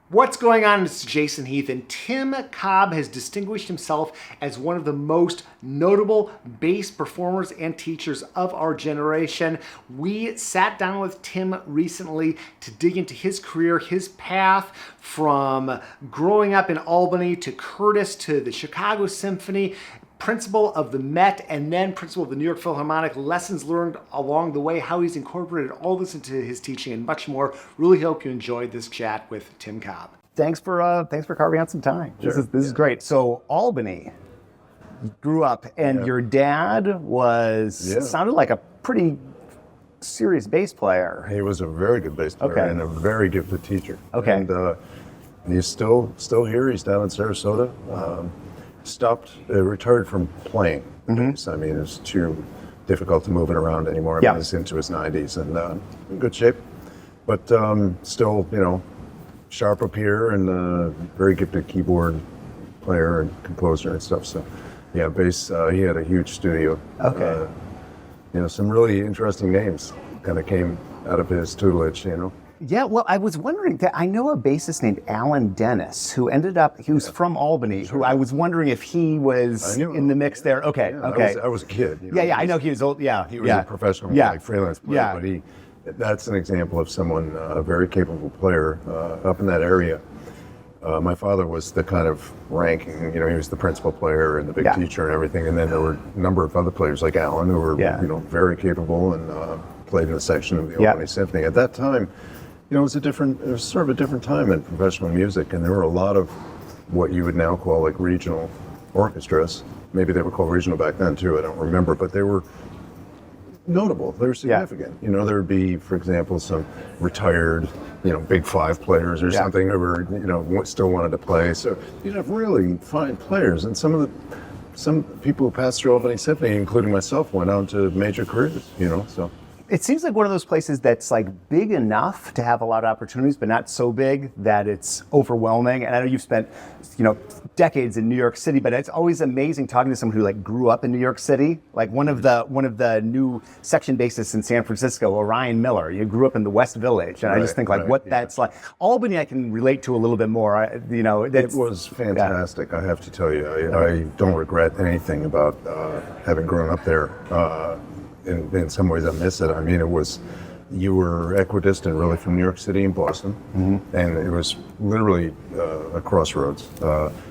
What's going on? It's Jason Heath, and Tim Cobb has distinguished himself as one of the most notable bass performers and teachers of our generation. We sat down with Tim recently to dig into his career, his path from growing up in Albany to Curtis to the Chicago Symphony, principal of the Met, and then principal of the New York Philharmonic, lessons learned along the way, how he's incorporated all this into his teaching, and much more. Really hope you enjoyed this chat with Tim Cobb. Thanks for carving out some time. Sure. This is great. So Albany, you grew up, and your dad sounded like a pretty serious bass player. He was a very good bass player and a very gifted teacher. Okay. And he's still here. He's down in Sarasota. Retired from playing bass. I mean, it's too difficult to move it around anymore. I mean, he's into his 90s and in good shape, but still, sharp up here and very gifted keyboard player and composer and stuff. So, yeah, bass. He had a huge studio. Okay. Some really interesting names kind of came out of his tutelage. Yeah, well, I was wondering that I know a bassist named Alan Dennis who was from Albany, who I was wondering if he was in the mix there. Okay, yeah, okay. I was a kid. I know he was old. Yeah, he was a professional freelance player, but that's an example of someone, a very capable player up in that area. My father was the kind of ranking, he was the principal player and the big teacher and everything, and then there were a number of other players like Alan who were, very capable and played in a section of the Albany Symphony. At that time, it was sort of a different time in professional music, and there were a lot of what you would now call like regional orchestras. Maybe they were called regional back then too, I don't remember, but they were notable, they were significant. There would be, for example, some retired, big five players or something who were, still wanted to play. So you'd have really fine players, and some people who passed through Albany Symphony, including myself, went on to major careers, so. It seems like one of those places that's like big enough to have a lot of opportunities, but not so big that it's overwhelming. And I know you've spent, decades in New York City, but it's always amazing talking to someone who grew up in New York City. Like one of the new section bassists in San Francisco, Orion Miller. You grew up in the West Village, and I just think that's like. Albany, I can relate to a little bit more. It was fantastic. I have to tell you, I don't regret anything about having grown up there. In some ways I miss it. I mean, you were equidistant really from New York City and Boston, and it was literally a crossroads.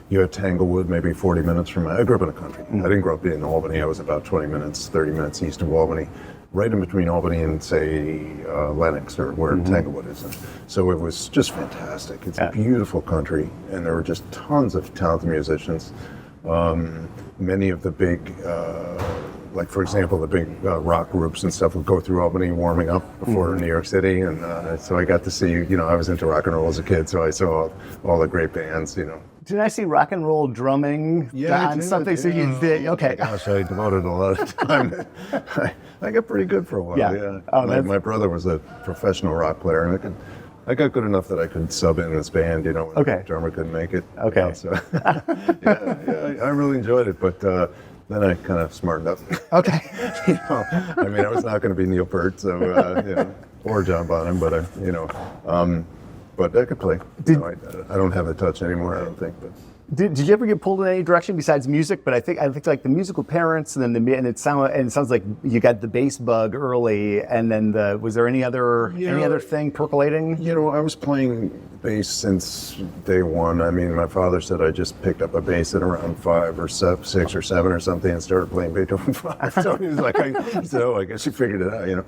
You had Tanglewood, maybe 40 minutes from I grew up in the country. I didn't grow up in Albany. I was about 20 minutes, 30 minutes east of Albany, right in between Albany and, say, Lenox, or where Tanglewood is. And so it was just fantastic. It's a beautiful country, and there were just tons of talented musicians. Many of the big like, for example, the big rock groups and stuff would go through Albany warming up before New York City. And so I got to see, I was into rock and roll as a kid, so I saw all the great bands, Did I see rock and roll drumming on something? So you did, okay. Gosh, I devoted a lot of time. I got pretty good for a while, yeah. Oh, my brother was a professional rock player, and I got good enough that I could sub in this band, when the drummer couldn't make it. Okay. So, I really enjoyed it, but then I kind of smartened up. Okay. I was not going to be Neil Peart, so or John Bonham, but but I could play. I don't have the touch anymore, I don't think. But did you ever get pulled in any direction besides music? But I think like the musical parents, and then it sounds like you got the bass bug early, and then was there any other thing percolating? I was playing bass since day one. I mean, my father said I just picked up a bass at around 5 or 6 or 7 or something and started playing Beethoven 5. So he was like, I guess you figured it out.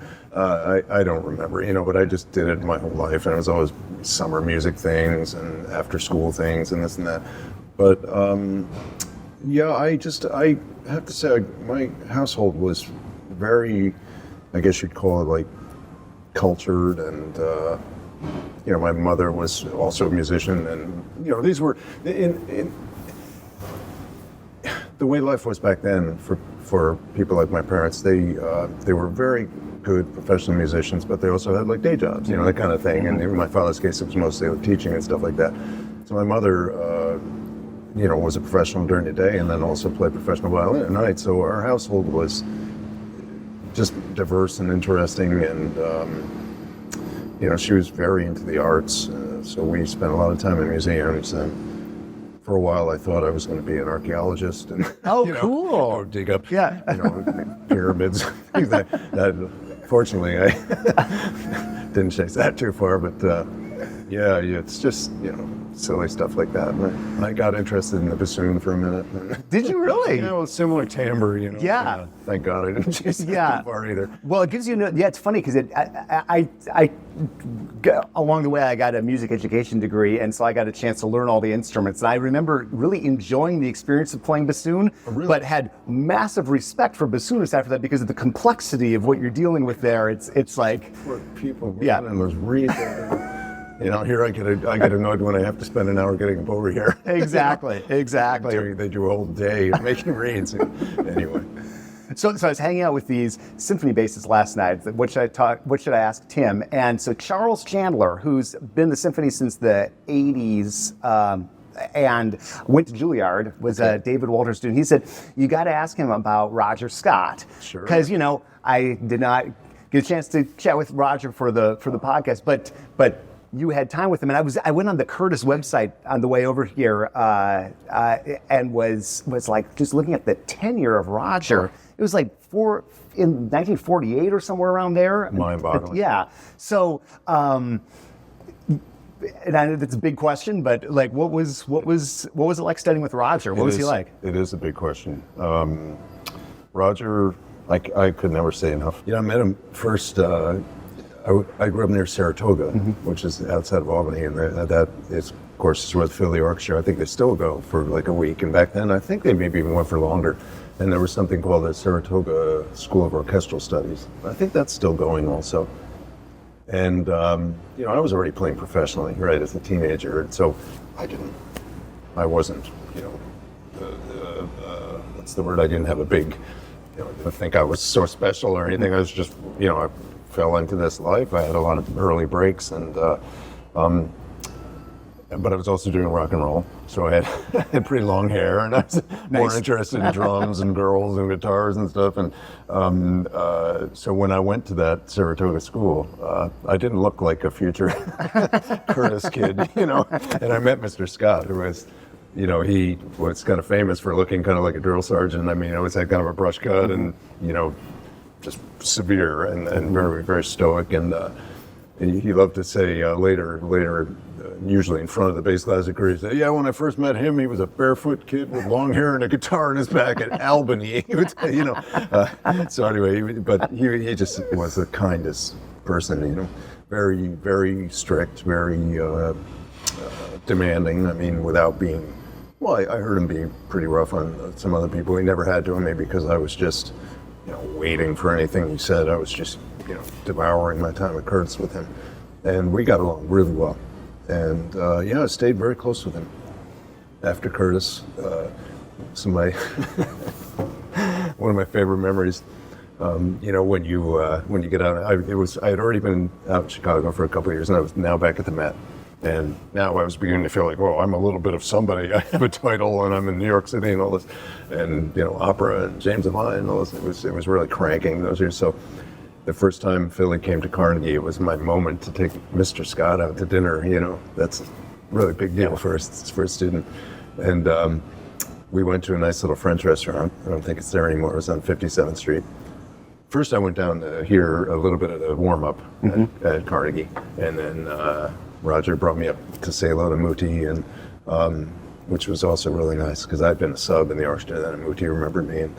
I don't remember, but I just did it my whole life, and it was always summer music things and after school things and this and that. But I have to say, my household was very, I guess you'd call it like cultured, and my mother was also a musician, and these were in the way life was back then for people like my parents. They were very good professional musicians, but they also had like day jobs, that kind of thing. And in my father's case, it was mostly like teaching and stuff like that. So my mother was a professional during the day, and then also played professional violin at night. So our household was just diverse and interesting, and she was very into the arts, So we spent a lot of time in museums, and for a while I thought I was going to be an archaeologist. And, Cool. Or dig up, pyramids, things like that. Fortunately, I didn't chase that too far, but it's just, silly stuff like that. And I got interested in the bassoon for a minute. Did you really? Yeah, well, similar timbre, Yeah. Thank God I didn't chase that too far either. Well, it gives you, it's funny because I along the way I got a music education degree, and so I got a chance to learn all the instruments. And I remember really enjoying the experience of playing bassoon, but had massive respect for bassoonists after that because of the complexity of what you're dealing with there. It's like for people, and those reeds. Here I get annoyed when I have to spend an hour getting them over here. Exactly. They do a whole day of making reeds. Anyway. So I was hanging out with these symphony bassists last night. What should I ask Tim? And so Charles Chandler, who's been in the symphony since the 80s, and went to Juilliard, was a David Walter student. He said, you got to ask him about Roger Scott. Sure. Because, I did not get a chance to chat with Roger for the podcast, but you had time with him, and I went on the Curtis website on the way over here, and was like just looking at the tenure of Roger. It was like in 1948 or somewhere around there. Mind-boggling. Yeah. So, and I know that's a big question, but like, what was it like studying with Roger? What was he like? It is a big question. Roger, I could never say enough. I met him first. I grew up near Saratoga, which is outside of Albany, and that is, of course, is where the Philly Orchestra. I think they still go for like a week, and back then I think they maybe even went for longer. And there was something called the Saratoga School of Orchestral Studies. I think that's still going also. And I was already playing professionally, right, as a teenager, and so I wasn't, what's the word? I didn't have a big, I think I was so special or anything. I was just, I fell into this life. I had a lot of early breaks, and but I was also doing rock and roll, so I had pretty long hair, and I was more interested in drums and girls and guitars and stuff. And so when I went to that Saratoga school, I didn't look like a future Curtis kid, And I met Mr. Scott, who was, he was kind of famous for looking kind of like a drill sergeant. I mean, always had kind of a brush cut and, just severe and very, very stoic. And he loved to say later, usually in front of the bass classic career, he said, when I first met him, he was a barefoot kid with long hair and a guitar in his back at Albany. He would say, so anyway, but he just was the kindest person, very, very strict, very demanding. I mean, without being, I heard him be pretty rough on some other people. He never had to, maybe because I was just, waiting for anything he said. I was just, devouring my time at Curtis with him. And we got along really well. And I stayed very close with him. After Curtis, one of my favorite memories, when you get out, I had already been out in Chicago for a couple of years, and I was now back at the Met. And now I was beginning to feel like, I'm a little bit of somebody. I have a title, and I'm in New York City and all this, and opera and James Devine and all this. It was really cranking those years. So the first time Philly came to Carnegie, it was my moment to take Mr. Scott out to dinner. That's a really big deal for a student. And we went to a nice little French restaurant. I don't think it's there anymore. It was on 57th Street. First, I went down to hear a little bit of the warm-up at Carnegie, and then Roger brought me up to say hello to Muti, and which was also really nice because I'd been a sub in the orchestra then, and Muti remembered me. And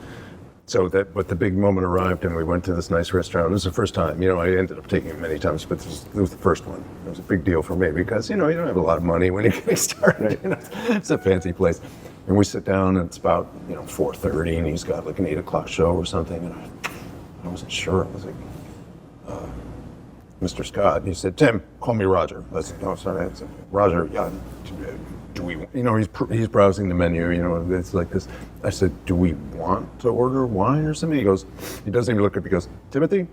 but the big moment arrived, and we went to this nice restaurant. It was the first time, I ended up taking it many times, but it was the first one. It was a big deal for me because, you don't have a lot of money when you're getting started. It's a fancy place. And we sit down, and it's about, 4:30, and he's got like an 8 o'clock show or something, and I wasn't sure. I was like, Mr. Scott, and he said, Tim, call me Roger. I said, oh, sorry. I said, Roger, do we, he's browsing the menu, it's like this. I said, do we want to order wine or something? He doesn't even look at me, he goes, Timothy,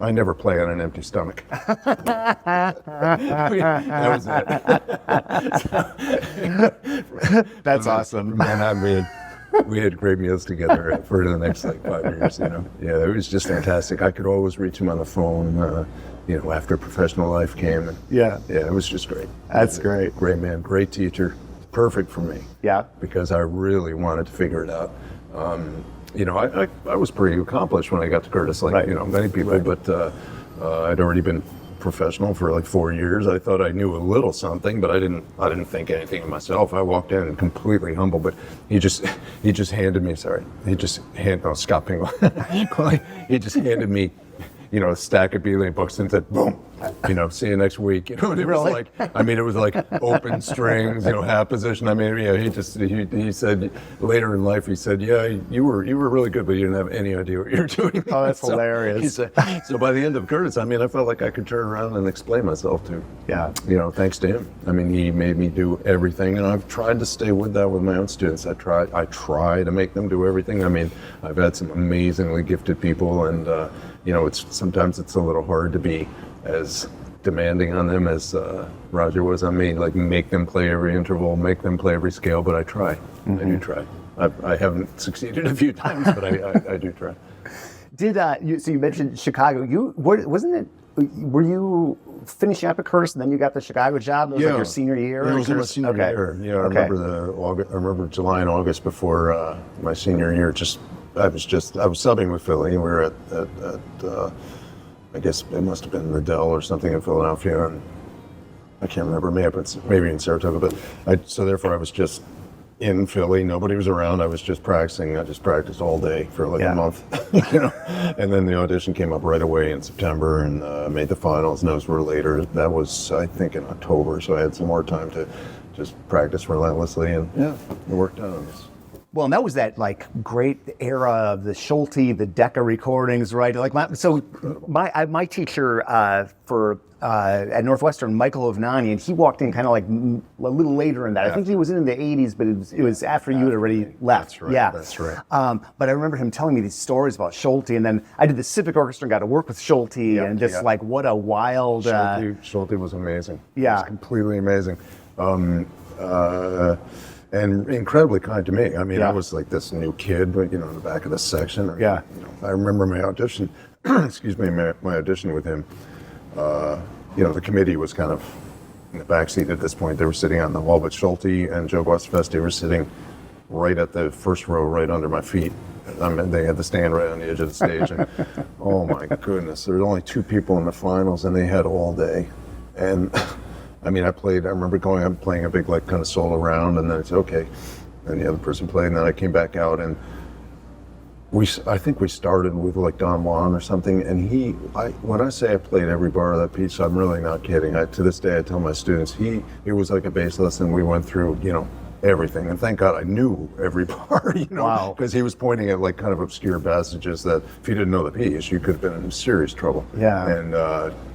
I never play on an empty stomach. That was it. That's awesome. And we had great meals together for the next 5 years, Yeah, it was just fantastic. I could always reach him on the phone. after professional life came. And Yeah. Yeah, it was just great. That's great. Great man, great teacher, perfect for me. Yeah. Because I really wanted to figure it out. I was pretty accomplished when I got to Curtis, like, many people, but I'd already been professional for like 4 years. I thought I knew a little something, but I didn't think anything of myself. I walked in and completely humble, but he just handed me, Scott Pingle. He just handed me, a stack of Beatley books and said, boom, see you next week. It was like open strings, half position. He said later in life, he said, yeah, you were really good, but you didn't have any idea what you were doing. Oh, that's hilarious. He said, so by the end of Curtis, I felt like I could turn around and explain myself to, thanks to him. He made me do everything, and I've tried to stay with that with my own students. I try to make them do everything. I've had some amazingly gifted people, and sometimes it's a little hard to be as demanding on them as Roger was on me, like make them play every interval, make them play every scale, but I try. I do try. I haven't succeeded a few times, but I do try. So you mentioned Chicago. Were you finishing up at Curtis and then you got the Chicago job? It was like your senior year? Yeah, it was my senior year. Yeah, I remember July and August before my senior year. I was subbing with Philly. We were at I guess it must have been the Dell or something in Philadelphia, and I can't remember, maybe in Saratoga, so therefore I was just in Philly. Nobody was around. I was just practicing. I just practiced all day for like a month, and then the audition came up right away in September, and made the finals, and those were later. That was, I think, in October, so I had some more time to just practice relentlessly, and it worked out. Well, and that was that like great era of the Schulte, the Decca recordings, right? Like my teacher at Northwestern, Michael Ovnani, and he walked in kind of like a little later in that. I think he was in the 80s, but it was after you had already left. That's right. Yeah, that's right. But I remember him telling me these stories about Schulte, and then I did the Civic Orchestra and got to work with Schulte, and just like what a wild. Schulte was amazing. Yeah, it was completely amazing. And incredibly kind to me. I was like this new kid, but in the back of the section. I remember my audition. Excuse me, my audition with him. The committee was kind of in the back seat at this point. They were sitting on the wall, but Schulte and Joe Guastavesti were sitting right at the first row, right under my feet. They had the stand right on the edge of the stage, and oh my goodness, there were only 2 people in the finals, and they had all day, and. I remember going up playing a big kind of solo round, and then it's okay. And the other person played, and then I came back out, and I think we started with like Don Juan or something, and when I say I played every bar of that piece, I'm really not kidding. To this day I tell my students, it was like a bass lesson. We went through, everything, and thank God I knew every bar, Wow. Because he was pointing at like kind of obscure passages that if you didn't know the piece, you could have been in serious trouble. Yeah. And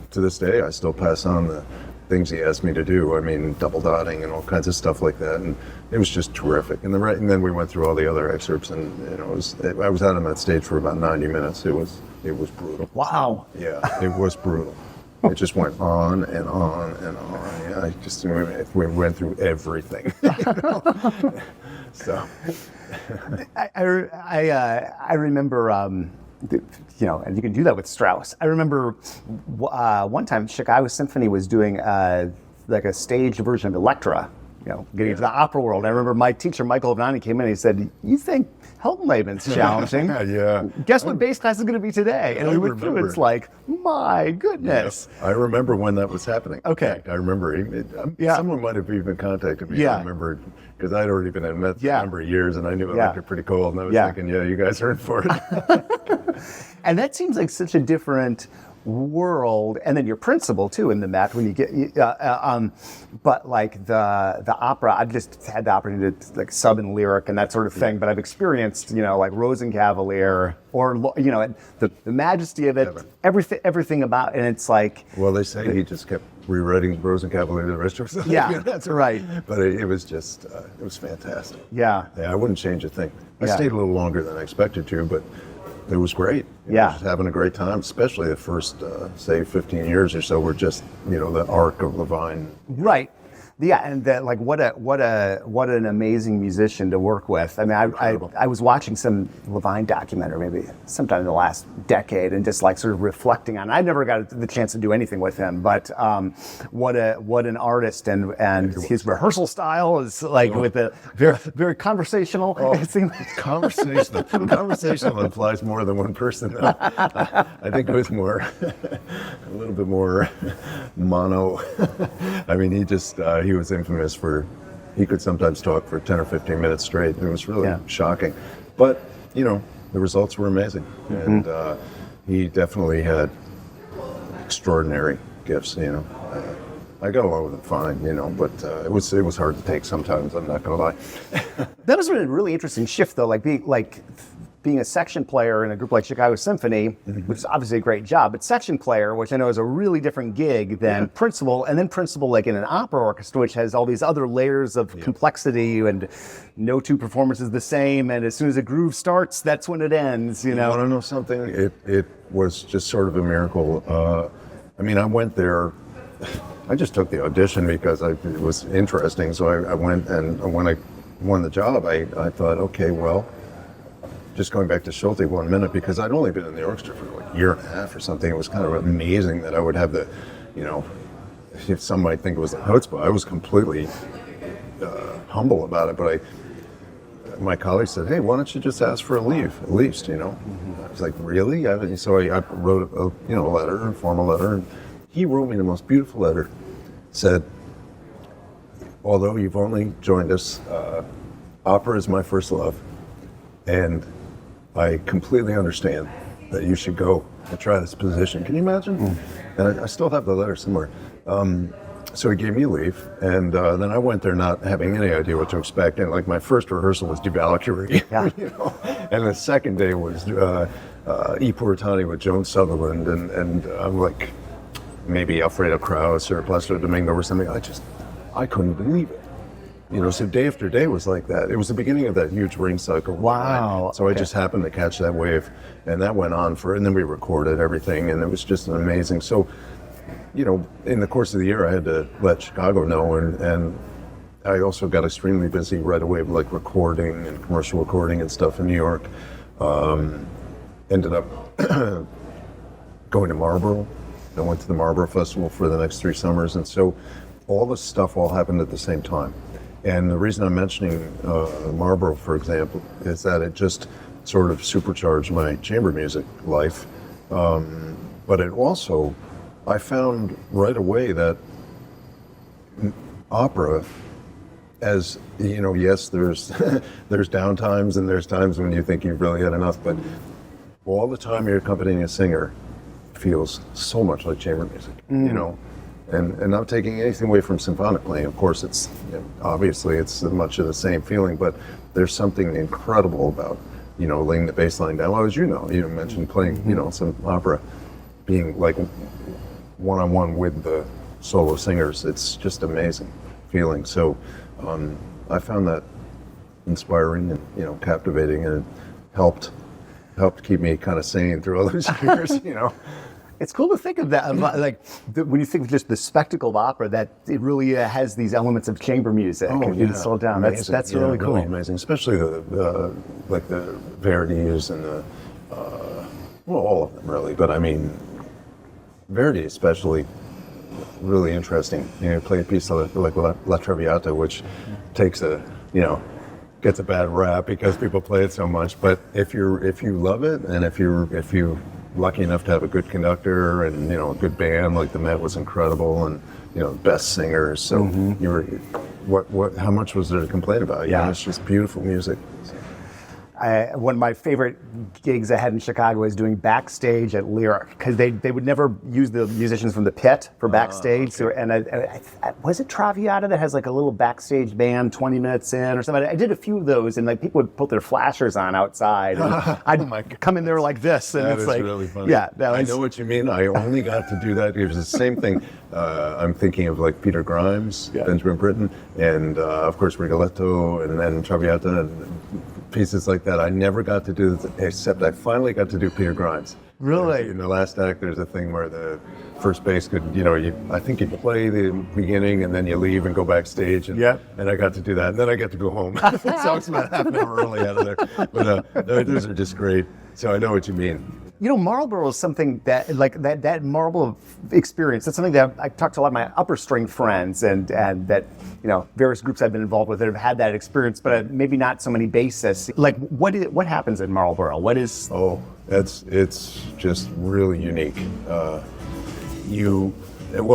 to this day I still pass on the things he asked me to do. Double dotting and all kinds of stuff like that, and it was just terrific. And then we went through all the other excerpts, and I was out on that stage for about 90 minutes. It was brutal. Wow. Yeah, it was brutal. It just went on and on and on. Yeah, we went through everything. So, I remember. And you can do that with Strauss. I remember one time Chicago Symphony was doing like a staged version of Elektra, getting into the opera world. I remember my teacher, Michael Ovnani, came in and he said, "You think Heldenleben's challenging? Yeah. Guess what bass class is going to be today?" And we went through, it's like, my goodness. Yeah. I remember when that was happening. Okay. In fact, I remember someone might have even contacted me. Yeah. I remember, because I'd already been at Met for a number of years, and I knew Elektra pretty cold, and I was thinking, you guys are in for it. And that seems like such a different world, and then your principal too in the Met when you get but like the opera, I've just had the opportunity to like sub and lyric and that sort of thing, but I've experienced like Rosenkavalier or the majesty of it, everything about, and it's like, well, they say he just kept rewriting Rosenkavalier the rest of his life. Yeah, that's right. But it was just it was fantastic. Yeah, I wouldn't change a thing. I stayed a little longer than I expected to, but it was great. Just having a great time, especially the first, say, 15 years or so were just, the arc of Levine. Right. Yeah, and that, like, what an amazing musician to work with. I mean, I was watching some Levine documentary maybe sometime in the last decade, and just like sort of reflecting on. I never got the chance to do anything with him, but what an artist, and his rehearsal style is like with a very conversational. It seemed like. Conversational implies more than one person. I think it was more, a little bit more mono. I mean, he was infamous for, he could sometimes talk for 10 or 15 minutes straight. It was really shocking. But, the results were amazing. And he definitely had extraordinary gifts, I got along with him fine, but it was hard to take sometimes, I'm not going to lie. That was a really interesting shift, though, being a section player in a group like Chicago Symphony, which is obviously a great job, but section player, which I know is a really different gig than principal, and then principal like in an opera orchestra, which has all these other layers of complexity, and no two performances the same, and as soon as a groove starts, that's when it ends, You want to know something? It was just sort of a miracle. I mean, I went there, I just took the audition because it was interesting, so I went, and when I won the job, I thought, okay, well, just going back to Schulte 1 minute, because I'd only been in the orchestra for like a year and a half or something. It was kind of amazing that I would have the, if some might think it was a chutzpah, I was completely humble about it. But my colleague said, hey, why don't you just ask for a leave, at least, I was like, really? So I wrote a letter, a formal letter, and he wrote me the most beautiful letter. Said, although you've only joined us, opera is my first love, and I completely understand that you should go and try this position. Can you imagine? And I still have the letter somewhere. So he gave me leave, and then I went there not having any idea what to expect. And like my first rehearsal was Die Valkyrie, and the second day was E Puritani with Joan Sutherland, and I'm like, maybe Alfredo Kraus or Placido Domingo or something. I couldn't believe it. So day after day was like that. It was the beginning of that huge ring cycle. Wow. So I just happened to catch that wave, and that went on and then we recorded everything, and it was just amazing. So, in the course of the year, I had to let Chicago know, and I also got extremely busy right away with like recording and commercial recording and stuff in New York. Ended up going to Marlboro. I went to the Marlboro Festival for the next 3 summers, and so all this stuff all happened at the same time. And the reason I'm mentioning Marlboro, for example, is that it just sort of supercharged my chamber music life. But it also, I found right away that opera, as yes, there's there's downtimes and there's times when you think you've really had enough, but all the time you're accompanying a singer feels so much like chamber music, And not taking anything away from symphonic playing. Of course, it's obviously it's much of the same feeling, but there's something incredible about laying the bass line down. Well, as you mentioned playing some opera, being like one-on-one with the solo singers. It's just amazing feeling. So I found that inspiring and captivating, and it helped keep me kind of sane through all those years. It's cool to think of that, when you think of just the spectacle of opera, that it really has these elements of chamber music. Slow down. That's really cool. Really amazing, especially the Verdis and all of them really. But I mean, Verdi especially, really interesting. Play a piece like La Traviata, which takes gets a bad rap because people play it so much. But if you love it, and if you're lucky enough to have a good conductor and a good band, like the Met was incredible, and best singers. So how much was there to complain about? It's just beautiful music. One of my favorite gigs I had in Chicago was doing backstage at Lyric, because they would never use the musicians from the pit for backstage. So, and was it Traviata that has like a little backstage band 20 minutes in or something? I did a few of those, and like people would put their flashers on outside, and I'd come in there like this, and that it's like, really funny. Yeah, I know what you mean. I only got to do that. It was the same thing. I'm thinking of like Peter Grimes, Benjamin Britten, and of course Rigoletto, and then Traviata, and pieces like that. I never got to do this, except I finally got to do Peter Grimes. Really? In the last act, there's a thing where the first bass could, I think you play the beginning and then you leave and go backstage. And, and I got to do that. And then I got to go home. So it's about half an hour early out of there. But those are just great. So I know what you mean. Marlboro is something that, like that Marlboro experience, that's something that I talked to a lot of my upper string friends and that, various groups I've been involved with that have had that experience, but maybe not so many bassists. Like, what happens in Marlboro? What is... Oh, it's just really unique. Well,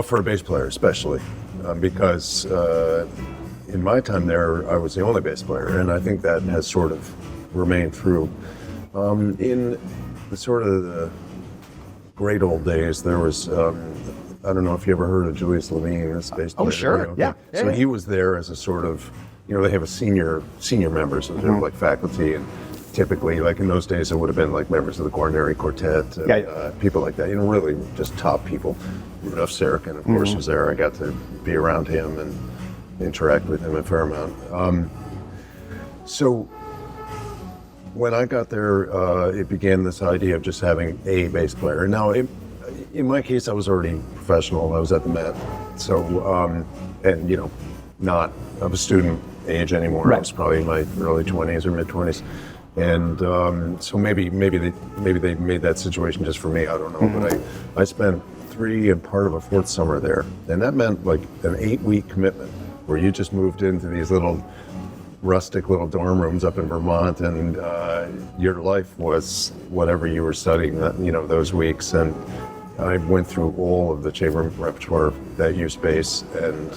for a bass player especially, because in my time there, I was the only bass player, and I think that has sort of remained true. In the great old days, there was, I don't know if you ever heard of Julius Levine, this bass player. Oh, sure, yeah. So he was there as a sort of, they have a senior members, so they're like faculty, and typically, like in those days, it would have been like members of the Guarneri Quartet, people like that, really just top people. Rudolf Serkin, of course, was there. I got to be around him and interact with him a fair amount. So when I got there, it began this idea of just having a bass player. Now, in my case, I was already professional. I was at the Met, so and not of a student age anymore. Right. I was probably in my early 20s or mid 20s, and so maybe they made that situation just for me. I don't know, but I spent 3 and part of a 4th summer there, and that meant like an 8-week commitment where you just moved into these little rustic little dorm rooms up in Vermont, and your life was whatever you were studying those weeks. And I went through all of the chamber repertoire that used bass, and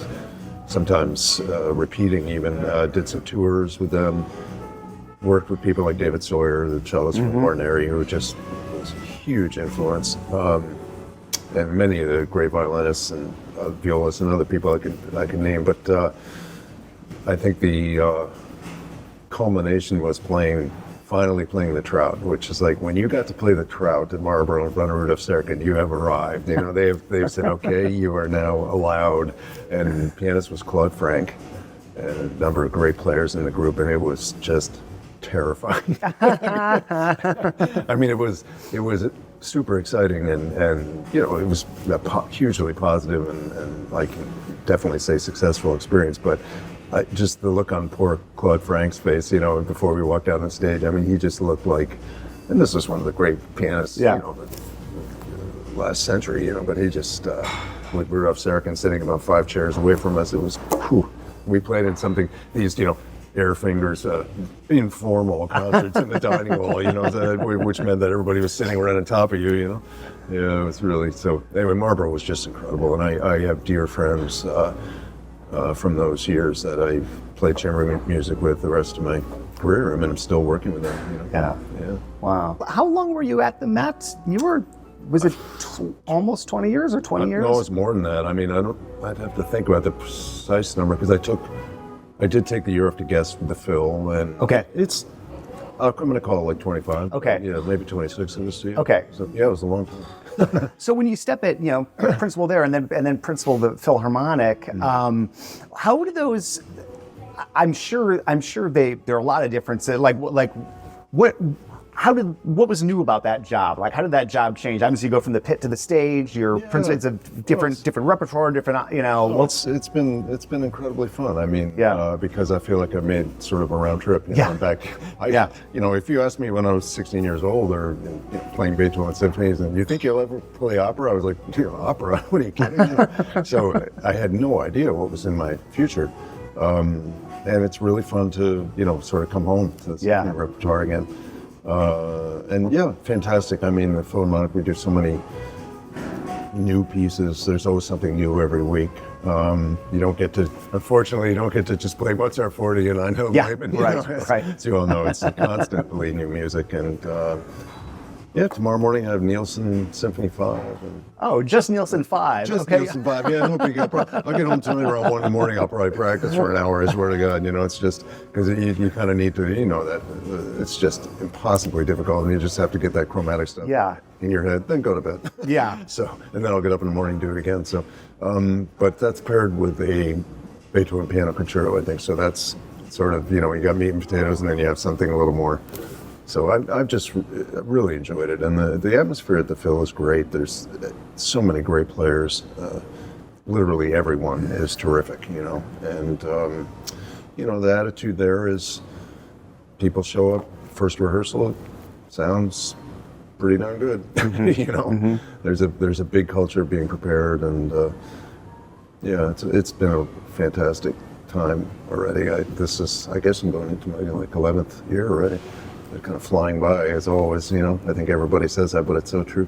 sometimes repeating even, did some tours with them, worked with people like David Sawyer, the cellist from Guarneri, who just was a huge influence, and many of the great violinists and violists and other people I could name. But I think the culmination was finally playing the Trout, which is like when you got to play the Trout at Marlboro in front of Rudolf Serkin, you have arrived. They've said, okay, you are now allowed. And the pianist was Claude Frank, and a number of great players in the group, and it was just terrifying. I mean, it was super exciting, and it was a hugely positive and I can definitely say successful experience. But just the look on poor Claude Frank's face, before we walked out on stage, I mean, he just looked like, and this was one of the great pianists, of the last century, but he just, with Rudolf Serkin sitting about 5 chairs away from us, it was, we played in something, these, Air Fingers, informal concerts in the dining hall, which meant that everybody was sitting right on top of you, Yeah, it was really, so anyway, Marlboro was just incredible, and I have dear friends from those years that I've played chamber music with the rest of my career. I mean, I'm still working with them. Yeah. Wow. How long were you at the Met? Was it almost 20 years or 20 years? No, it was more than that. I mean, I'd have to think about the precise number because I did take the year off to guest with the Phil, and I'm going to call it like 25. Okay. Yeah, maybe 26 in this year. Okay. So yeah, it was a long time. So when you step at, principal there and then principal the Philharmonic, how do those? I'm sure there are a lot of differences. Like what? What was new about that job? Like, how did that job change? Obviously, you go from the pit to the stage. It's a different repertoire, different. Well, it's been incredibly fun. I mean, because I feel like I've made sort of a round trip. I'm back. If you asked me when I was 16 years old or playing Beethoven symphonies, and you think you'll ever play opera? I was like, opera? What are you kidding? So I had no idea what was in my future. And it's really fun to sort of come home to this repertoire again. Fantastic. I mean, the Philharmonic, we do so many new pieces. There's always something new every week. Unfortunately, you don't get to just play Mozart 40 and I know. Right. As you all know, it's constantly new music. And tomorrow morning I have Nielsen Symphony 5. Just Nielsen 5. Just Nielsen 5. Yeah, I don't think I'll get home tonight around 1 in the morning. I'll probably practice for an hour. I swear to God. It's just because you kind of need to, that it's just impossibly difficult, and you just have to get that chromatic stuff in your head, then go to bed. So, and then I'll get up in the morning and do it again. So, but that's paired with a Beethoven piano concerto, I think. So that's sort of, you got meat and potatoes, and then you have something a little more So I've just really enjoyed it, and the atmosphere at the Phil is great. There's so many great players. Literally everyone is terrific, and the attitude there is people show up first rehearsal, it sounds pretty darn good. There's a big culture of being prepared, and it's been a fantastic time already. I guess I'm going into my 11th year already. They're kind of flying by as always. I think everybody says that, but it's so true.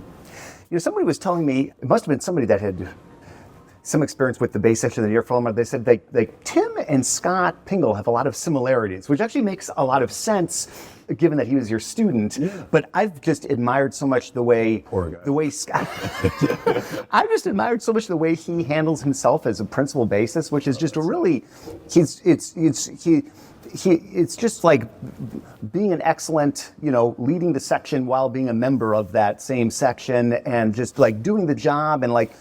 Somebody was telling me, it must have been somebody that had some experience with the bass section of the York Philharmonic. They said Tim and Scott Pingle have a lot of similarities, which actually makes a lot of sense given that he was your student. Yeah. But I've just admired so much the way Scott I've just admired so much the way he handles himself as a principal bassist, which is just it's just like being an excellent, leading the section while being a member of that same section, and just like doing the job, and like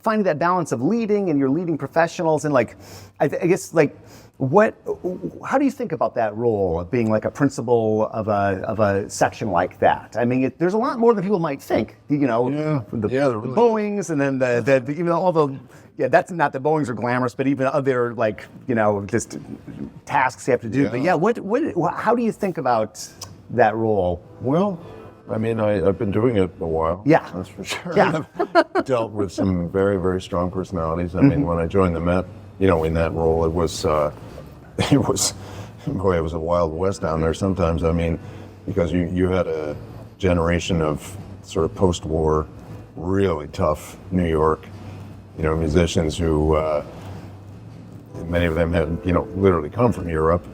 finding that balance of leading, and you're leading professionals, and I guess how do you think about that role of being like a principal of a section like that? I mean, there's a lot more than people might think. The Boeings, and then that's not the Boeings are glamorous, but even other just tasks you have to do. Yeah. But how do you think about that role? Well, I mean, I've been doing it a while. Yeah, that's for sure. Yeah. I've dealt with some very, very strong personalities. I mean, when I joined the Met, in that role, it was a Wild West down there sometimes. I mean, because you had a generation of sort of post-war, really tough New York, musicians who, many of them had, literally come from Europe.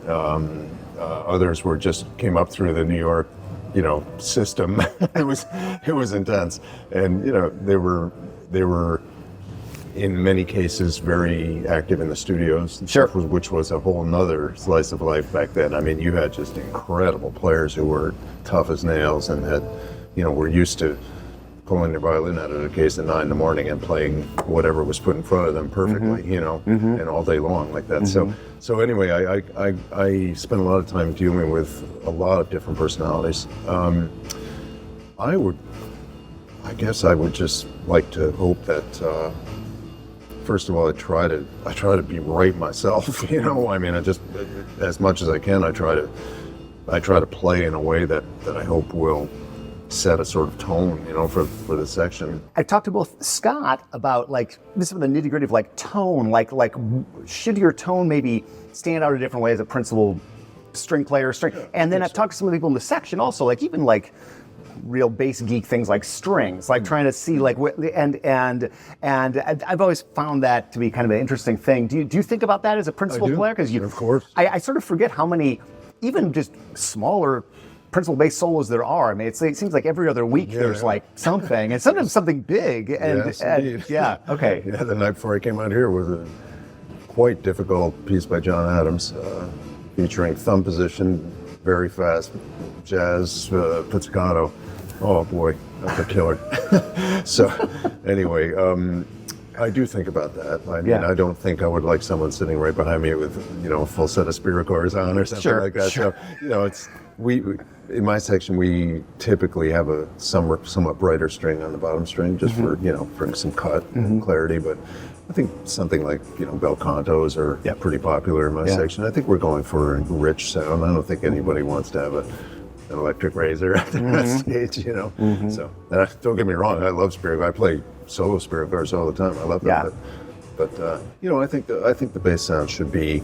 Others came up through the New York, system. It was intense, and they were in many cases very active in the studios, sure, which was a whole nother slice of life back then. I mean, you had just incredible players who were tough as nails and had, were used to pulling their violin out of the case at 9 a.m. and playing whatever was put in front of them perfectly, and all day long like that. So anyway, I spent a lot of time dealing with a lot of different personalities. I guess I would just like to hope that, first of all, I try to be right myself. I mean, I just, as much as I can, I try to play in a way that I hope will set a sort of tone, for the section. I talked to both Scott about some of the nitty gritty of tone, should your tone maybe stand out a different way as a principal string player, and then I've talked to some of the people in the section also, even real bass geek things like strings, trying to see and I've always found that to be kind of an interesting thing. Do you think about that as a principal player? Because of course, I sort of forget how many, even just smaller principal bass solos there are. I mean, it seems like every other week there's something, and sometimes something big. Yes, okay. Yeah, the night before I came out here was a quite difficult piece by John Adams, featuring thumb position, very fast jazz pizzicato. Oh boy, that's a killer. So anyway, I do think about that. I mean, I don't think I would like someone sitting right behind me with, a full set of spirit chords on or something like that. Sure. So, we in my section, we typically have a somewhat brighter string on the bottom string, just for bring some cut and clarity. But I think something like bel cantos are pretty popular in my section. I think we're going for a rich sound. I don't think anybody wants to have an electric razor at the stage. So don't get me wrong, I love spirit. I play solo spirit guitars all the time. I love that. But I think the bass sound should be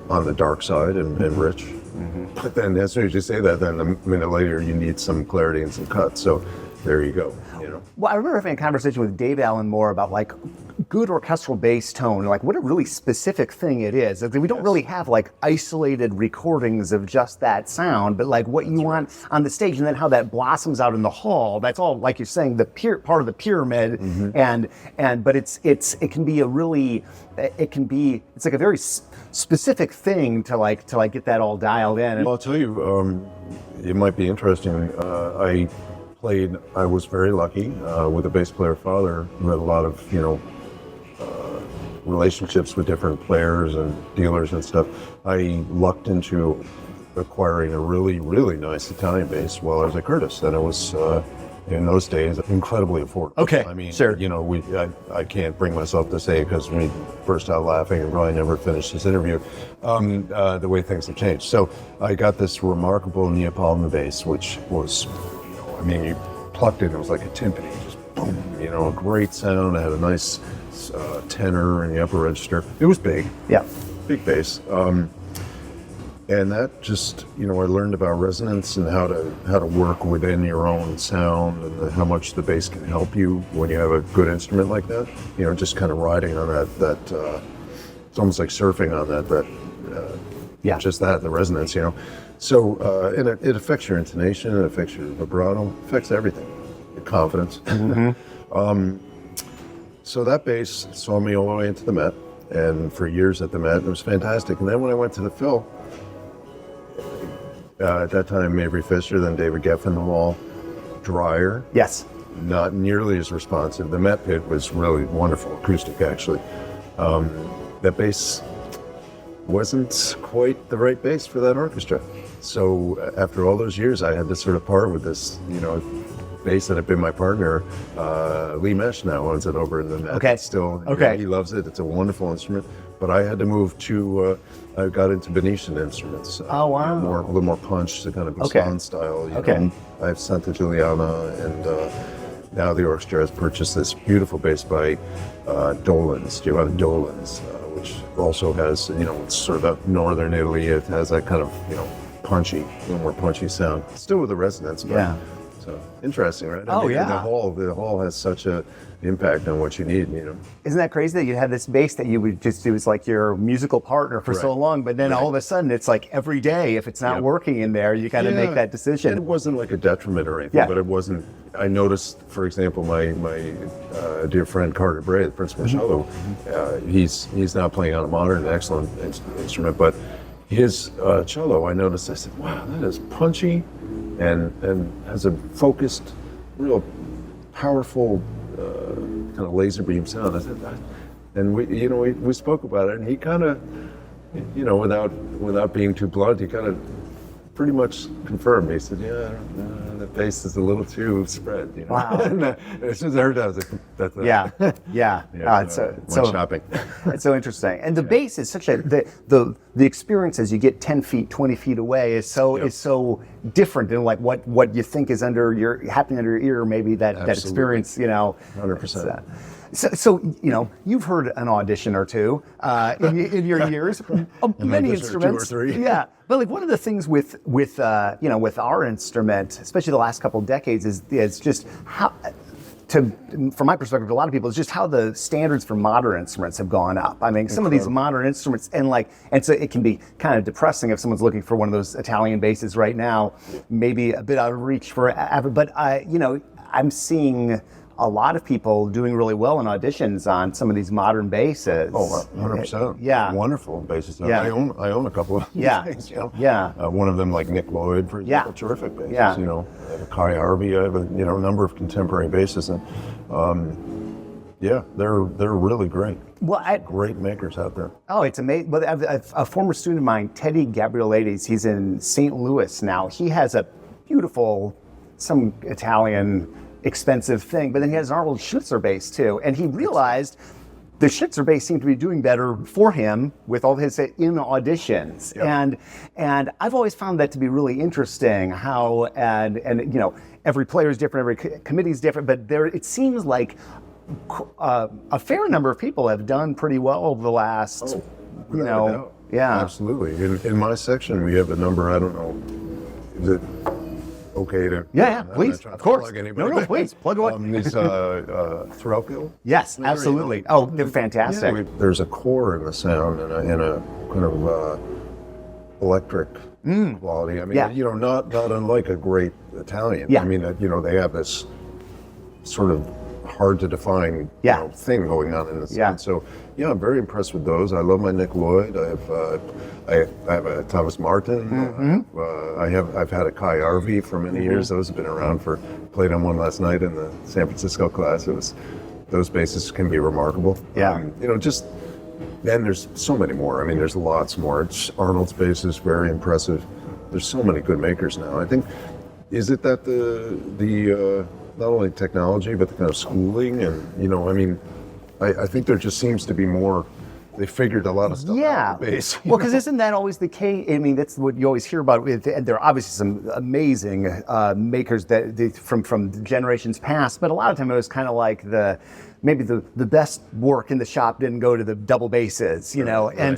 on the dark side and rich. But then as soon as you say that, then a minute later you need some clarity and some cuts. So there you go. Well, I remember having a conversation with Dave Allen Moore about good orchestral bass tone, what a really specific thing it is. We don't really have isolated recordings of just that sound, but what you want on the stage, and then how that blossoms out in the hall. That's all, like you're saying, the part of the pyramid, but it can be it's a very specific thing to get that all dialed in. Well, I'll tell you, it might be interesting. I was very lucky with a bass player father who had a lot of, relationships with different players and dealers and stuff. I lucked into acquiring a really, really nice Italian bass while I was at Curtis, and it was in those days incredibly affordable. Okay, I mean, sure. you know, I can't bring myself to say, because we burst out laughing and probably never finished this interview, the way things have changed. So I got this remarkable Neapolitan bass, which was, you know, I mean, you plucked it was like a timpani, just boom, you know, a great sound. It had a nice tenor in the upper register. It was big. Yeah. Big bass. And that just, you know, I learned about resonance and how to work within your own sound, and how much the bass can help you when you have a good instrument like that. You know, just kind of riding on that it's almost like surfing on that just the resonance, you know. So, and it affects your intonation, it affects your vibrato, it affects everything, your confidence. Mm-hmm. So that bass saw me all the way into the Met, and for years at the Met, it was fantastic. And then when I went to the Phil, at that time, Mavry Fisher, then David Geffen, all drier. Yes. Not nearly as responsive. The Met Pit was really wonderful, acoustic actually. That bass wasn't quite the right bass for that orchestra. So after all those years, I had to sort of part with this, you know, bass that had been my partner. Lee Mesh now owns it over in the Met. Okay. Still, okay. He loves it. It's a wonderful instrument. But I had to move to, I got into Venetian instruments. Oh, wow. A little more punch, the kind of Busson style. You know. I have Santa Giuliana, and now the orchestra has purchased this beautiful bass by Giovanni Dolan's, which also has, you know, it's sort of up northern Italy. It has that kind of, you know, punchy, a little more punchy sound. Still with the resonance, but so interesting, right? Oh, yeah. The hall has such a impact on what you need, you know. Isn't that crazy that you had this bass that you would just do as like your musical partner for so long, but then all of a sudden it's like every day, if it's not working in there, you got to make that decision. And it wasn't like a detriment or anything, but it wasn't. I noticed, for example, my dear friend Carter Bray, the principal cello, he's now playing on a modern, excellent instrument, but his cello, I noticed, I said, wow, that is punchy and has a focused, real powerful kind of laser beam sound. I said that, and we spoke about it, and he kind of, you know, without being too blunt, he kind of pretty much confirmed. He said, the bass is a little too spread, you know. Wow. And as soon as I heard that, I was like, that's it's so shopping. It's so interesting. And the bass is such the experience as you get 10 feet, 20 feet away is so different than like what you think is happening under your ear, maybe that experience, you know. 100%. So you know, you've heard an audition or two in your years, many instruments. 2 or 3. Yeah, but like one of the things with our instrument, especially the last couple of decades, is just how. From my perspective, a lot of people, it's just how the standards for modern instruments have gone up. I mean, some of these modern instruments, and so it can be kind of depressing if someone's looking for one of those Italian basses right now, maybe a bit out of reach for, but you know, I'm seeing a lot of people doing really well in auditions on some of these modern basses. Oh, 100%. Yeah. Wonderful basses. Yeah. I own a couple of these things, you know. Yeah. One of them, like Nick Lloyd, for example, terrific basses, you know. I have a Kai Harvey, I have a number of contemporary basses, and they're really great. Well, Great makers out there. Oh, it's amazing. But a former student of mine, Teddy Gabrielides, he's in St. Louis now. He has a beautiful, some Italian expensive thing, but then he has an Arnold Schnitzer bass too, and he realized the Schnitzer bass seemed to be doing better for him with all his in auditions, and I've always found that to be really interesting. How and you know, every player is different, every committee is different, but it seems like a fair number of people have done pretty well over the last, absolutely. In my section, we have a number. I don't know. Is it okay to? Please, of course. No, please plug away. These Threlkel? Yes, absolutely. Oh, they're fantastic. Yeah, there's a core in the sound and a kind of electric quality. I mean, you know, not unlike a great Italian. Yeah. I mean, you know, they have this sort of hard to define thing going on in the sound. So I'm very impressed with those. I love my Nick Lloyd. I have a Thomas Martin. I've had a Kai Harvey for many years. Those have been around played on one last night in the San Francisco class. Those basses can be remarkable. You know, just then there's so many more. I mean, there's lots more. Arnold's bass is very impressive. there's so many good makers now. I think, is it that the not only technology, but the kind of schooling and, I mean, I think there just seems to be more, they figured a lot of stuff out. Well, because isn't that always the case? I mean, that's what you always hear about. And there are obviously some amazing makers from generations past, but a lot of time it was kind of like maybe the best work in the shop didn't go to the double basses, Right. and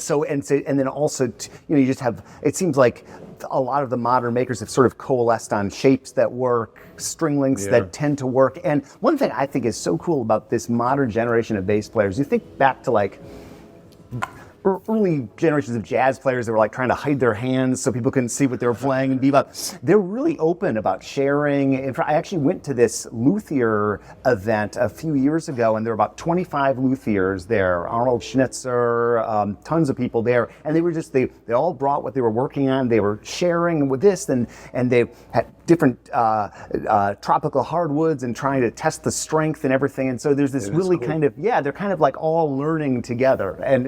then also, you just have, it seems like a lot of the modern makers have sort of coalesced on shapes that work, string lengths that tend to work. And one thing I think is so cool about this modern generation of bass players, you think back to like early generations of jazz players that were like trying to hide their hands so people couldn't see what they were playing and bebop. They're really open about sharing. In fact, I actually went to this luthier event a few years ago, and there were about 25 luthiers there. Arnold Schnitzer, tons of people there, and they were just they all brought what they were working on. They were sharing with this, and they had different tropical hardwoods and trying to test the strength and everything. And so there's this really cool. They're kind of like all learning together, and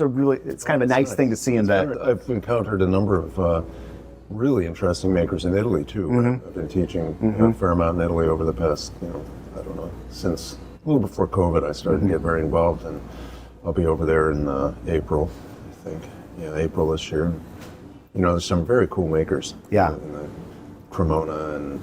it's kind of a nice thing to see in that. I've encountered a number of really interesting makers in Italy too. Mm-hmm. I've been teaching a fair amount in Italy over the past, I don't know, since a little before COVID, I started to get very involved, and I'll be over there in April, I think. Yeah, April this year. There's some very cool makers. Yeah. In the Cremona and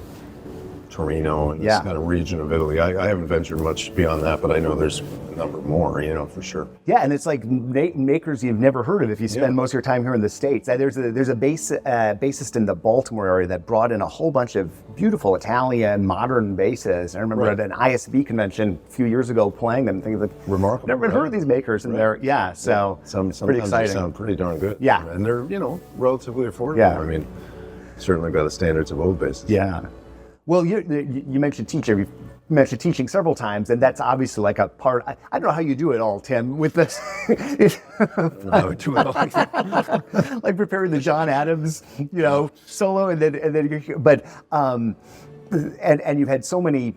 Torino and this kind of region of Italy. I haven't ventured much beyond that, but I know there's a number more, for sure. Yeah, and it's like makers you've never heard of if you spend most of your time here in the States. There's a bassist in the Baltimore area that brought in a whole bunch of beautiful Italian modern basses. I remember at an ISB convention a few years ago playing them, thinking like, remarkable. Never heard of these makers, and they're so sometimes pretty exciting. They sound pretty darn good. Yeah, and they're relatively affordable. Yeah, I mean, certainly by the standards of old basses. Yeah. Well, you mentioned teaching. You've mentioned teaching several times, and that's obviously like a part. I don't know how you do it all, Tim, with this. Like preparing the John Adams, solo, and you've had so many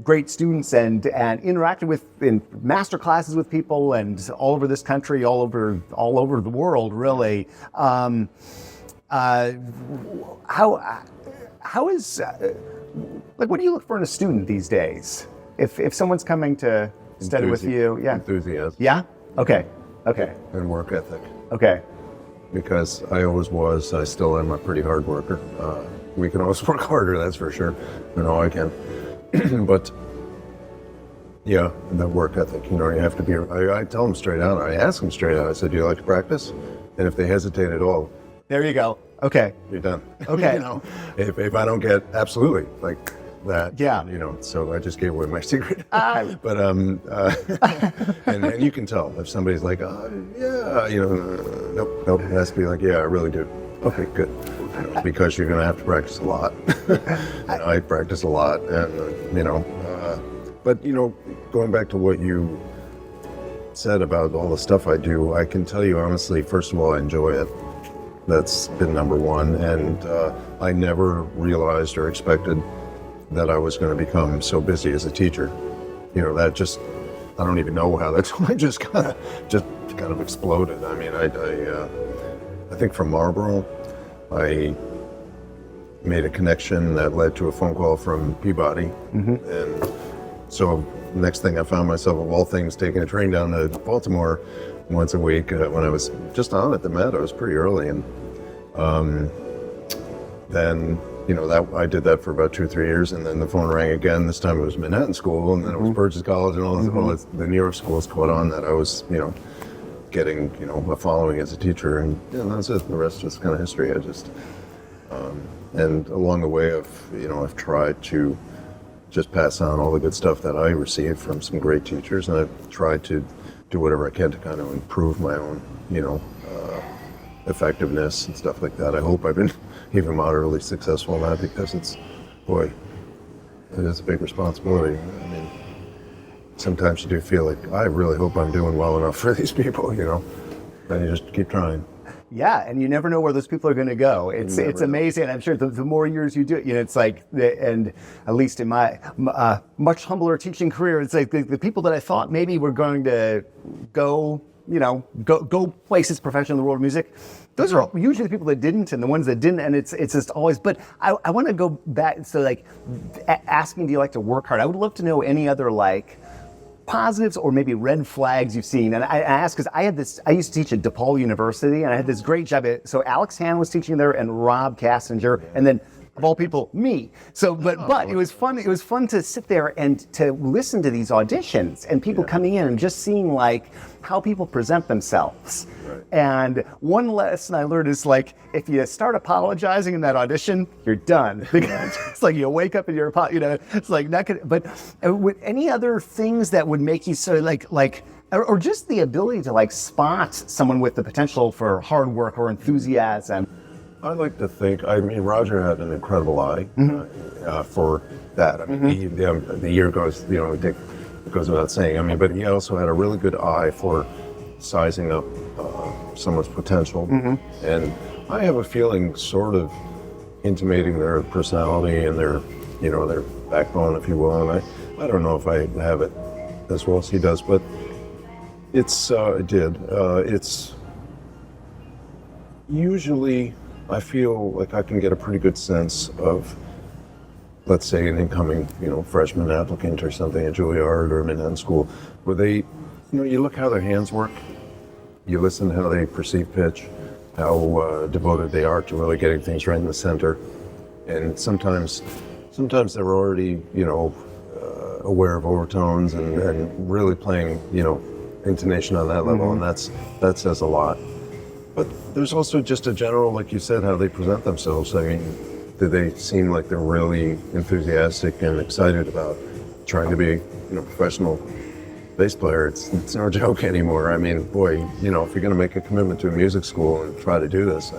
great students and interacted with in master classes with people and all over this country, all over the world, really. How is what do you look for in a student these days? If someone's coming to study with you, enthusiasm. Yeah. Okay. And work ethic. Okay. Because I always was, I still am a pretty hard worker. We can always work harder, that's for sure. I can. But yeah, the work ethic. You have to be. I tell them straight out. I ask them straight out. I said, "Do you like to practice?" And if they hesitate at all, there you go. Okay. You're done. Okay. If I don't get absolutely like that, yeah. So I just gave away my secret. But and you can tell if somebody's like, nope. It has to be like, yeah, I really do. Okay, good. Because you're going to have to practice a lot. I practice a lot, and but going back to what you said about all the stuff I do, I can tell you honestly. First of all, I enjoy it. That's been number one, and I never realized or expected that I was going to become so busy as a teacher. That just, I don't even know how that's just kind of exploded. I mean, I think from Marlboro, I made a connection that led to a phone call from Peabody, and so next thing I found myself, of all things, taking a train down to Baltimore once a week when I was just on at the Met. I was pretty early, and then that I did that for about 2 or 3 years, and then the phone rang again. This time it was Manhattan School, and then it was Burgess College, and all this, the New York schools caught on that I was getting a following as a teacher, and that's it. The rest is kind of history. I just and along the way I've tried to just pass on all the good stuff that I received from some great teachers, and I've tried to do whatever I can to kind of improve my own, effectiveness and stuff like that. I hope I've been even moderately successful in that, because it is a big responsibility. I mean, sometimes you do feel like, I really hope I'm doing well enough for these people, and you just keep trying. Yeah, and you never know where those people are going to go. It's amazing. I'm sure the more years you do it, it's like, and at least in my much humbler teaching career, it's like the people that I thought maybe were going to go go places professionally in the world of music. Those are usually the people that didn't, and the ones that didn't, and it's just always. But I want to go back. So like asking, do you like to work hard? I would love to know any other like positives or maybe red flags you've seen. And I asked because I used to teach at DePaul University, and I had this great job. So Alex Hahn was teaching there, and Rob Kassinger, and then of all people, me. So, but it was fun. It was fun to sit there and to listen to these auditions and people coming in and just seeing like how people present themselves. Right. And one lesson I learned is like, if you start apologizing in that audition, you're done. Because it's like you wake up and you're, it's like not gonna. But with any other things that would make you so like. Or just the ability to like spot someone with the potential for hard work or enthusiasm. I like to think, Roger had an incredible eye for that. I mean, the year goes, it goes without saying. But he also had a really good eye for sizing up someone's potential. And I have a feeling sort of intimating their personality and their backbone, if you will. And I don't know if I have it as well as he does, but it's usually, I feel like I can get a pretty good sense of, let's say, an incoming, freshman applicant or something at Juilliard or Manhattan School, where they, you look how their hands work, you listen to how they perceive pitch, how devoted they are to really getting things right in the center, and sometimes they're already, aware of overtones and really playing, intonation on that level, and that says a lot. But there's also just a general, like you said, how they present themselves. I mean, do they seem like they're really enthusiastic and excited about trying to be, a professional bass player? It's no joke anymore. I mean, boy, if you're going to make a commitment to a music school and try to do this,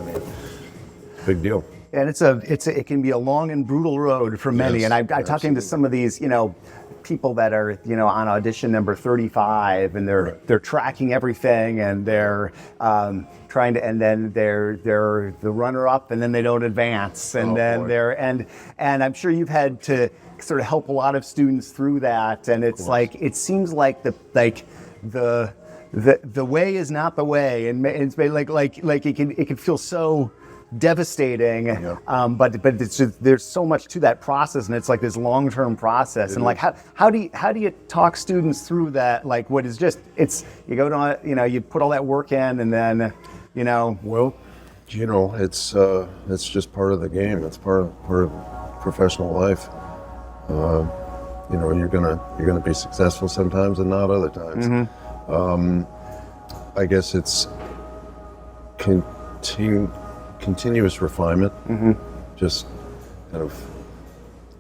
big deal. And it can be a long and brutal road for many. Yes, and I'm talking to some of these, people that are, on audition number 35, and they're tracking everything, and they're trying to, and then they're the runner-up, and then they don't advance, and and I'm sure you've had to sort of help a lot of students through that, and it's like it seems like the way is not the way, and it's like it can feel so devastating, but it's just, there's so much to that process, and it's like this long-term process. And like how do you talk students through that? Like what is just you go to you put all that work in, and then well, it's just part of the game. It's part of professional life. You're gonna be successful sometimes and not other times. I guess it's continuous refinement, just kind of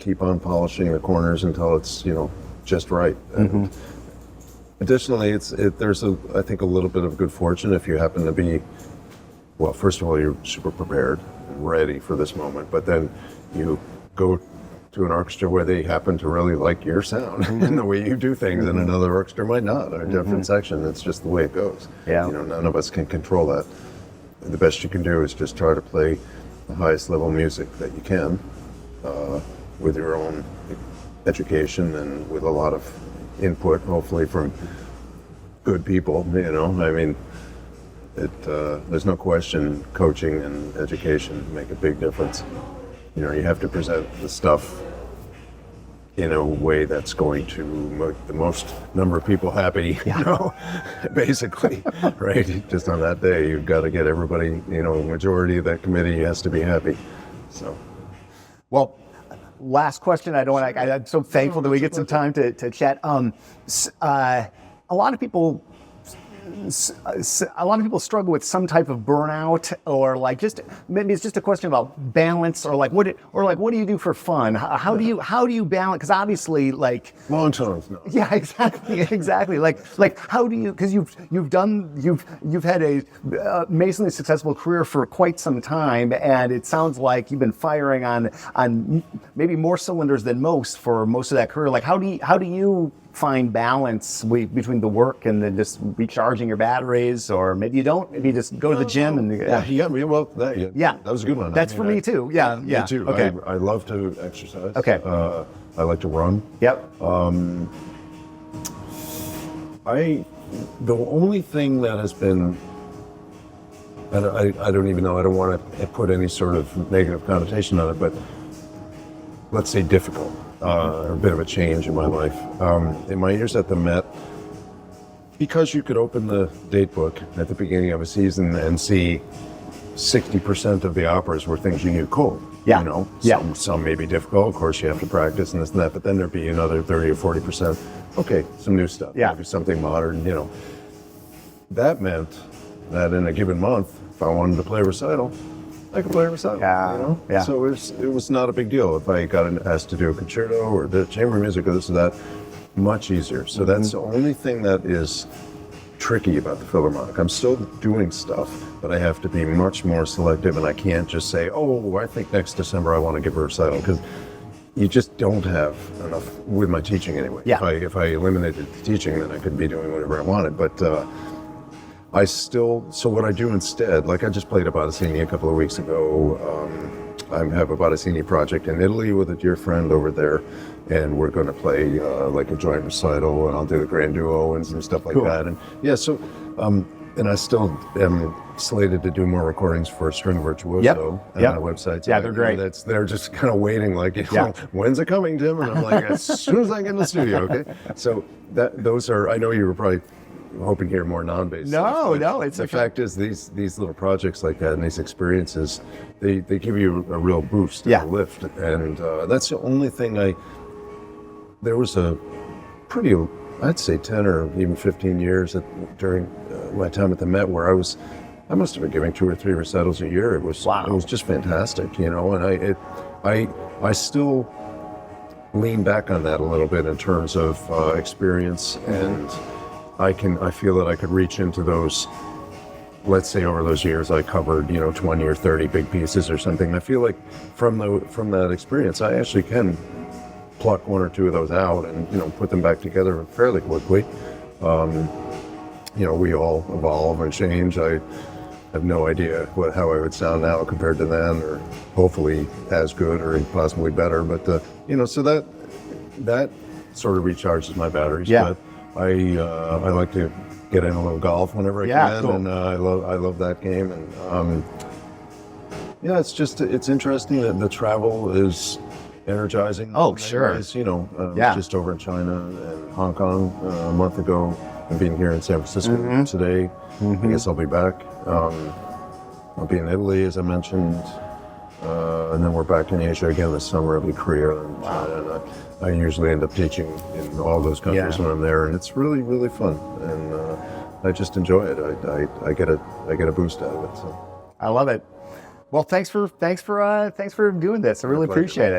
keep on polishing the corners until it's just right. And additionally, there's I think a little bit of good fortune if you happen to be, well, first of all, you're super prepared and ready for this moment, but then you go to an orchestra where they happen to really like your sound and the way you do things, and another orchestra might not, or a different section. It's just the way it goes. None of us can control that. The best you can do is just try to play the highest level music that you can, with your own education and with a lot of input, hopefully from good people. There's no question coaching and education make a big difference. You have to present the stuff in a way that's going to make the most number of people happy, basically, right? Just on that day, you've got to get everybody, majority of that committee has to be happy, so. Well, last question, I'm so thankful that we get some time to chat. A lot of people struggle with some type of burnout, or like maybe it's just a question about balance, or what do you do for fun? How do you balance? Because obviously, like long terms, no. Yeah, exactly. Like how do you? Because you've had a amazingly successful career for quite some time, and it sounds like you've been firing on maybe more cylinders than most for most of that career. Like how do you find balance between the work and then just recharging your batteries? Or maybe you don't, maybe you just go to the gym and that was a good one. That's for me too. Yeah. Me too. Okay. I love to exercise. Okay. I like to run. Yep. I the only thing that has been, I don't even know, I don't want to put any sort of negative connotation on it, but let's say difficult, or a bit of a change in my life. In my years at the Met, because you could open the date book at the beginning of a season and see 60% of the operas were things you knew cold. Yeah. You know, Yeah. some may be difficult. Of course, you have to practice and this and that, but then there'd be another 30 or 40%. Okay, some new stuff. Yeah. Maybe something modern, you know. That meant that in a given month, if I wanted to play a recital, I could play a recital. Yeah. You know? Yeah. So it was not a big deal if I got asked to do a concerto or the chamber music or this or that. Much easier. So that's the only thing that is tricky about the Philharmonic. I'm still doing stuff, but I have to be much more selective, and I can't just say, oh, I think next December I want to give a recital, because you just don't have enough with my teaching anyway. Yeah. If I eliminated the teaching, then I could be doing whatever I wanted. But so what I do instead, like I just played a Bottesini a couple of weeks ago. I have a Bottesini project in Italy with a dear friend over there, and we're going to play like a joint recital, and I'll do the grand duo and some stuff like that. And yeah, so and I still am slated to do more recordings for String Virtuoso on my website. So they're great. They're just kind of waiting, like, you know, when's it coming, Tim? And I'm like, as soon as I get in the studio, okay? So those are, I know you were probably hoping to hear more non-based stuff. No, it's the fact is these little projects like that and these experiences, they give you a real boost and a lift, and that's the only thing there was a pretty, I'd say 10 or even 15 years during my time at the Met where I must have been giving 2 or 3 recitals a year. It was just fantastic, you know, and I still lean back on that a little bit in terms of experience, and I feel that I could reach into those, let's say over those years I covered, you know, 20 or 30 big pieces or something. I feel like from that experience, I actually can pluck 1 or 2 of those out and, you know, put them back together fairly quickly. You know, we all evolve and change. I have no idea how I would sound now compared to then, or hopefully as good or possibly better. But you know, so that sort of recharges my batteries. Yeah. But I like to get in a little golf whenever I can, cool. and I love that game. And yeah, it's interesting that the travel is energizing. Oh, sure. Ways, you know, just over in China and Hong Kong a month ago, and being here in San Francisco today. I guess I'll be back. I'll be in Italy, as I mentioned, and then we're back in Asia again this summer. I'll be Korea and China. And I usually end up teaching in all those countries when I'm there, and it's really, really fun. And I just enjoy it. I get a boost out of it. So I love it. Well, thanks for doing this. I really appreciate it.